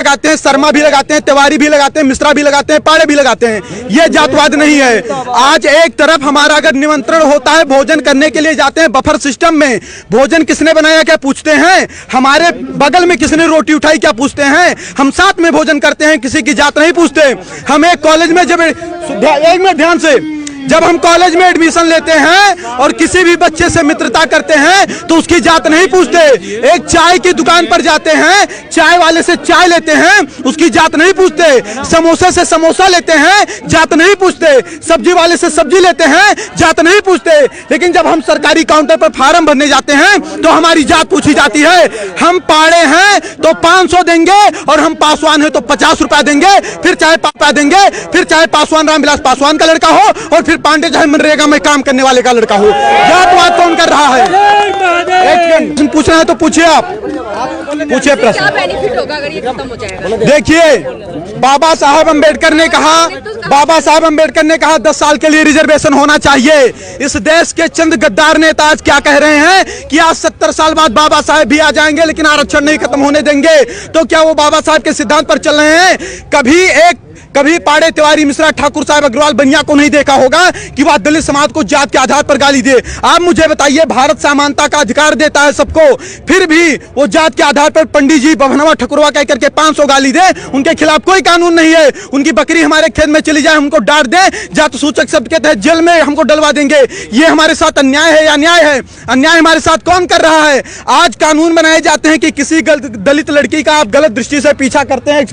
लगाते हैं, शर्मा भी लगाते हैं, तिवारी भी लगाते हैं, मिश्रा भी लगाते हैं, पाड़े भी लगाते हैं। ये जातवाद नहीं है। आज एक तरफ हमारा अगर निमंत्रण होता है, भोजन करने के लिए जाते हैं बफर सिस्टम में, भोजन किसने बनाया क्या पूछते हैं, हमारे बगल में किसने रोटी उठाई क्या पूछते हैं, हम साथ में भोजन करते हैं, किसी की जात नहीं पूछते। हम एक कॉलेज में जब एक मिनट ध्यान से, जब हम कॉलेज में एडमिशन लेते हैं और किसी भी बच्चे से मित्रता करते हैं तो उसकी जात नहीं पूछते। एक चाय की दुकान पर जाते हैं, चाय वाले से चाय लेते हैं, उसकी जात नहीं पूछते। समोसे से समोसा लेते हैं, जात नहीं पूछते। सब्जी वाले से सब्जी लेते हैं, जात नहीं पूछते। लेकिन जब हम सरकारी काउंटर पर फार्म भरने जाते हैं तो हमारी जात पूछी जाती है। हम पाड़े हैं तो 500 देंगे और हम पासवान हैं तो 50 रुपया देंगे, फिर चाहे पापा देंगे, फिर चाहे पासवान रामविलास पासवान का लड़का हो और फिर पांडे चाहे मनरेगा में काम करने वाले का लड़का हो। जातवाद कौन कर रहा है? एक पूछना है तो पूछिए, आप पूछिए प्रश्न। क्या बेनिफिट होगा अगर ये खत्म हो जाएगा? देखिए, बाबा साहब अंबेडकर ने कहा 10 साल के लिए रिजर्वेशन होना चाहिए। इस देश के चंद गद्दार नेता आज क्या कह रहे हैं कि आज 70 साल बाद बाबा साहब भी आ जाएंगे लेकिन आरक्षण नहीं खत्म होने देंगे। तो क्या वो बाबा साहब के सिद्धांत पर चल रहे हैं? कभी पाड़े, तिवारी, मिश्रा, ठाकुर साहब, अग्रवाल, बनिया को नहीं देखा होगा कि वह दलित समाज को जात के आधार पर गाली दे। आप मुझे बताइए, भारत समानता का अधिकार देता है सबको, फिर भी वो जात के आधार पर पंडित जी बभनवा ठकुरवा कह करके 500 गाली दे, उनके खिलाफ कोई कानून नहीं है। उनकी बकरी हमारे खेत में चली जाए, हमको डांट दे, जात सूचक शब्द के तहत जेल में हमको डलवा देंगे। ये हमारे साथ अन्याय है या न्याय है? अन्याय हमारे साथ कौन कर रहा है? आज कानून बनाए जाते हैं कि किसी दलित लड़की का आप गलत दृष्टि से पीछा करते हैं,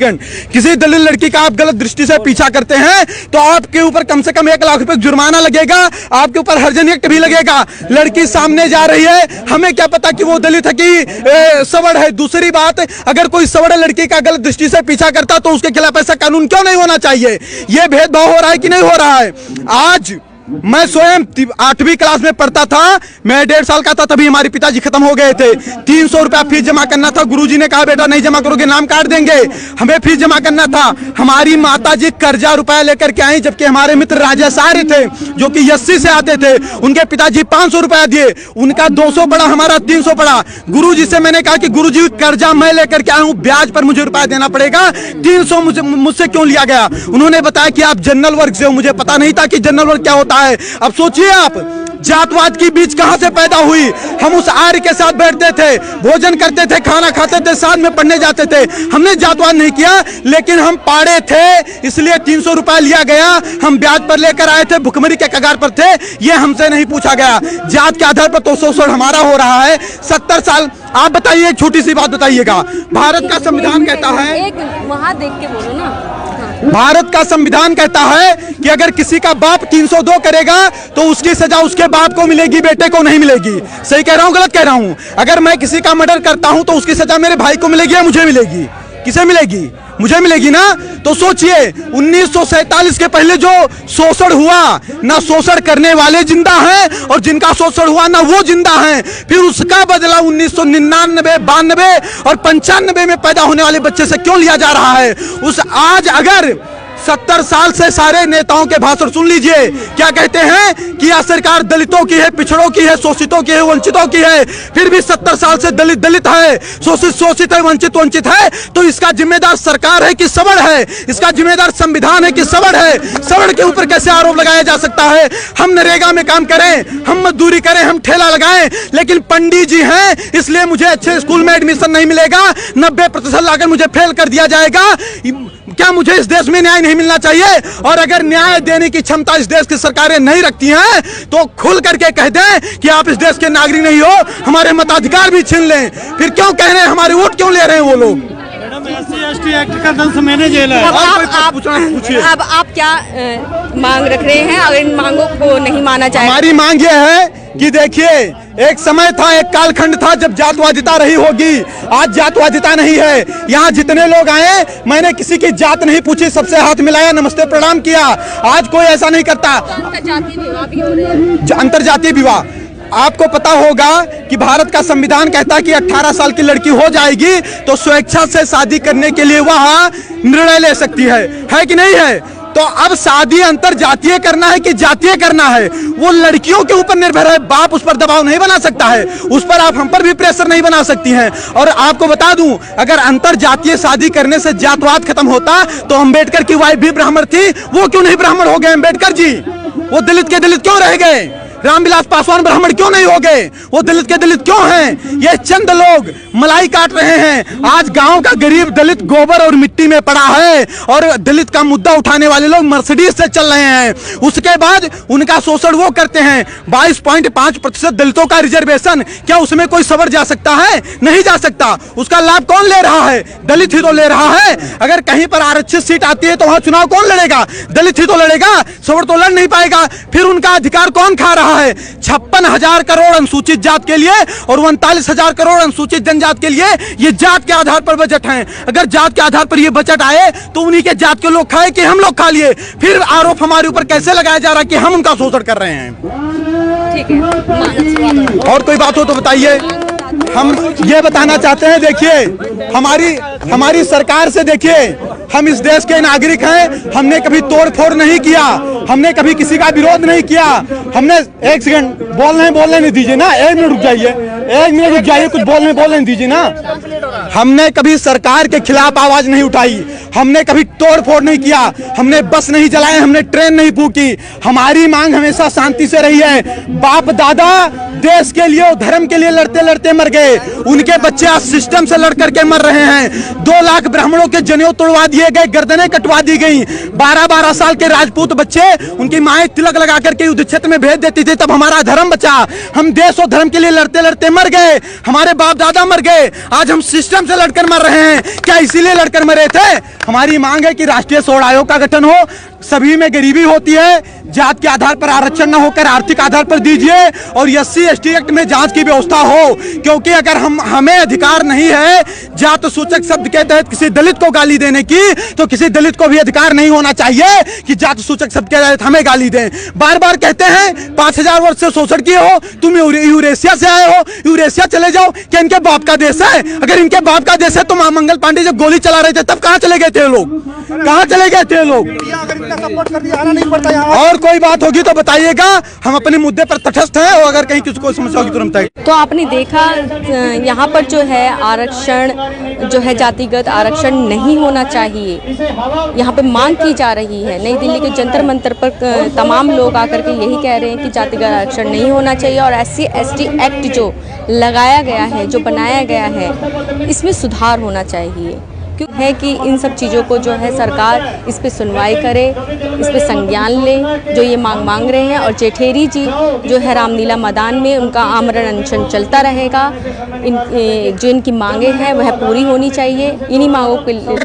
किसी दलित लड़की का आप गलत दृष्टि से पीछा करते हैं तो आपके ऊपर कम से कम 1 लाख रुपए जुर्माना लगेगा, आपके ऊपर हर्जन एक्ट भी लगेगा। लड़की सामने जा रही है, हमें क्या पता कि वो दलित है कि सवर्ण है। दूसरी बात, अगर कोई सवर्ण लड़की का गलत दृष्टि से पीछा करता तो उसके खिलाफ ऐसा कानून क्यों नहीं होना चाहिए? यह भेदभाव हो रहा है कि नहीं हो रहा है? आज मैं स्वयं 8वीं क्लास में पढ़ता था, मैं 1.5 साल का था, तभी हमारे पिताजी खत्म हो गए थे। 300 रुपया फीस जमा करना था, गुरुजी ने कहा बेटा नहीं जमा करोगे नाम काट देंगे। हमें फीस जमा करना था। हमारी माताजी कर्जा रुपया लेकर के आई, जबकि हमारे मित्र राजेश आर्य थे जो कि 80 से आते थे, उनके पिताजी 500 रुपया दिए, उनका 200 पड़ा, हमारा 300 पड़ा। गुरुजी से मैंने कहा कि गुरुजी कर्जा मैं लेकर के आया हूं, ब्याज पर मुझे रुपया देना पड़ेगा, 300 मुझसे क्यों लिया गया? उन्होंने बताया कि आप जनरल वर्ग से हो। मुझे पता नहीं था कि जनरल वर्ग क्या होता है। अब सोचिए आप, जातवाद की बीज कहां से पैदा हुई? हम उस आर्य के साथ बैठते थे, भोजन करते थे, खाना खाते थे, साथ में पढ़ने जाते थे। हमने जातवाद नहीं किया, लेकिन हम पाड़े थे इसलिए 300 रुपया लिया गया, हम ब्याज पर लेकर आए थे, भुखमरी के कगार पर थे, ये हमसे नहीं पूछा गया। जात के आधार पर तो शोषण हमारा हो रहा है 70 साल। आप बताइए, एक छोटी सी बात बताइएगा, भारत का संविधान कहता है, एक वहां देख के बोलो ना, भारत का संविधान कहता है कि अगर किसी का बाप 302 करेगा तो उसकी सजा उसके बाप को मिलेगी, बेटे को नहीं मिलेगी। सही कह रहा हूं, गलत कह रहा हूं? अगर मैं किसी का मर्डर करता हूं तो उसकी सजा मेरे भाई को मिलेगी या मुझे मिलेगी? किसे मिलेगी? मुझे मिलेगी ना। तो सोचिए, 1947 के पहले जो शोषण हुआ, ना शोषण करने वाले जिंदा हैं और जिनका शोषण हुआ ना वो जिंदा हैं। फिर उसका बदला 1999, 92 और 95 में पैदा होने वाले बच्चे से क्यों लिया जा रहा है? आज अगर 70 साल से सारे नेताओं के भाषण सुन लीजिए, क्या कहते हैं कि यह सरकार दलितों की है, पिछड़ों की है, शोषितों की है, वंचितों की है। फिर भी 70 साल से दलित दलित है, शोषित शोषित है, वंचित वंचित है। तो इसका जिम्मेदार सरकार है कि सवर्ण है? इसका जिम्मेदार संविधान है कि सवर्ण है? सवर्ण के ऊपर कैसे आरोप लगाया जा सकता है? हम नरेगा में काम करें, हम मजदूरी करें, हम ठेला लगाएं, लेकिन पंडित जी हैं इसलिए मुझे अच्छे स्कूल में एडमिशन नहीं मिलेगा, 90% लाकर मुझे फेल कर दिया जाएगा। क्या मुझे इस देश में न्याय नहीं मिलना चाहिए? और अगर न्याय देने की क्षमता इस देश की सरकारें नहीं रखती हैं तो खुल करके कह दें कि आप इस देश के नागरिक नहीं हो, हमारे मताधिकार भी छीन लें। फिर क्यों कह रहे हैं, हमारे वोट क्यों ले रहे हैं वो लोग? SC/ST एक्ट का 10 महीने जेल है। अब आप क्या मांग रख रहे हैं अगर इन मांगों को नहीं माना जाए? हमारी मांग यह है कि देखिए, एक समय था, एक कालखंड था जब जातवादिता रही होगी। आज जातवादिता नहीं है। यहाँ जितने लोग आए, मैंने किसी की जात नहीं पूछी, सबसे हाथ मिलाया, नमस्ते प्रणाम किया। आज कोई ऐसा नहीं करता। अंतरजातीय विवाह, आपको पता होगा कि भारत का संविधान कहता है कि 18 साल की लड़की हो जाएगी तो स्वेच्छा से शादी करने के लिए वह निर्णय ले सकती है कि नहीं है? तो अब शादी अंतर जातीय करना है कि जातीय करना है, वो लड़कियों के ऊपर निर्भर है। बाप उस पर दबाव नहीं बना सकता है, उस पर आप हम पर भी प्रेशर नहीं बना सकती हैं। और आपको बता दूं, अगर अंतर जातीय शादी करने से जातवाद खत्म होता तो अंबेडकर की वाइफ भी ब्राह्मण थी, वो क्यों नहीं ब्राह्मण हो गए अंबेडकर जी? वो दलित के दलित क्यों रह गए? रामविलास पासवान ब्राह्मण क्यों नहीं हो गए? वो दलित के दलित क्यों हैं? ये चंद लोग मलाई काट रहे हैं। आज गांव का गरीब दलित गोबर और मिट्टी में पड़ा है और दलित का मुद्दा उठाने वाले लोग मर्सिडीज से चल रहे हैं। उसके बाद उनका शोषण वो करते हैं। 22.5% दलितों का रिजर्वेशन, क्या उसमें कोई सवर जा सकता है? नहीं जा सकता। उसका लाभ कौन ले रहा है? दलित ही तो ले रहा है। अगर कहीं पर आरक्षित सीट आती है तो वहां चुनाव कौन लड़ेगा? दलित ही तो लड़ेगा, सवर तो लड़ नहीं पाएगा। फिर उनका अधिकार कौन खा रहा है? 56,000 करोड़ अनुसूचित जात के लिए और 39,000 करोड़ अनुसूचित जनजात के लिए ये जात के आधार पर बजट है। अगर जात के आधार पर ये बजट आए तो उन्हीं के जात के लोग खाए कि हम लोग खा लिए? फिर आरोप हमारे ऊपर कैसे लगाया जा रहा है कि हम उनका शोषण कर रहे हैं? ठीक है, और कोई बात हो तो बताइए। हम ये बताना चाहते हैं, देखिए हमारी सरकार से, देखिए हम इस देश के नागरिक हैं, हमने कभी तोड़ फोड़ नहीं किया, हमने कभी किसी का विरोध नहीं किया। हमने एक सेकंड बोलने नहीं दीजिए ना, 1 मिनट रुक जाइए, 1 मिनट रुक जाइए, कुछ बोलने दीजिए ना। हमने कभी सरकार के खिलाफ आवाज नहीं उठाई, हमने कभी तोड़ फोड़ नहीं किया, हमने बस नहीं जलाए, हमने ट्रेन नहीं फूकी। हमारी मांग हमेशा शांति से रही है। बाप दादा देश के लिए, धर्म के लिए लड़ते लड़ते मर गए, उनके बच्चे आज सिस्टम से लड़ करके मर रहे हैं। 2 लाख ब्राह्मणों के जनेऊ तोड़वा दिए गए, गर्दनें कटवा दी गई। 12-12 साल के राजपूत बच्चे, उनकी माएं तिलक लगा करके युद्ध क्षेत्र में भेज देती थी, तब हमारा धर्म बचा। हम देश और धर्म के लिए लड़ते लड़ते मर गए, हमारे बाप दादा मर गए, आज हम सिस्टम से लड़कर मर रहे हैं। क्या इसीलिए लड़कर मरे थे? हमारी मांग है कि राष्ट्रीय स्वर्ण आयोग का गठन हो, सभी में गरीबी होती है, जात के आधार पर आरक्षण न होकर आर्थिक आधार पर दीजिए और SC/ST एक्ट में जांच की व्यवस्था हो। क्योंकि अगर हमें अधिकार नहीं है जात सूचक शब्द के तहत किसी दलित को गाली देने की, तो किसी दलित को भी अधिकार नहीं होना चाहिए कि जात सूचक शब्द के तहत हमें गाली दें। बार बार कहते हैं 5000 वर्ष से शोषण किए हो, तुम यूरेशिया से आए हो, यूरेशिया चले जाओ। क्या इनके बाप का देश है? अगर इनके बाप का देश है तो मंगल पांडे जब गोली चला रहे थे तब कहाँ चले गए थे लोग? कहाँ चले गए थे लोग? सपोर्ट कर दिया, आना नहीं पड़ता यहाँ। और कोई बात होगी तो बताइएगा, हम अपने मुद्दे पर तटस्थ हैं और अगर कहीं किसी को समस्या होगी तो बताइए। तो आपने देखा यहाँ पर जो है आरक्षण जो है जातिगत आरक्षण नहीं होना चाहिए, यहाँ पे मांग की जा रही है। नई दिल्ली के जंतर मंतर पर तमाम लोग आकर के यही कह रहे हैं कि जातिगत आरक्षण नहीं होना चाहिए और SC/ST एक्ट जो लगाया गया है, जो बनाया गया है, इसमें सुधार होना चाहिए। क्यों है कि इन सब चीज़ों को जो है सरकार इस पे सुनवाई करे, इस पे संज्ञान ले, जो ये मांग रहे हैं। और जेठेरी जी जो है रामलीला मैदान में उनका आमरण अनशन चलता रहेगा। जो इनकी मांगे हैं वह पूरी होनी चाहिए। इन्हीं मांगों के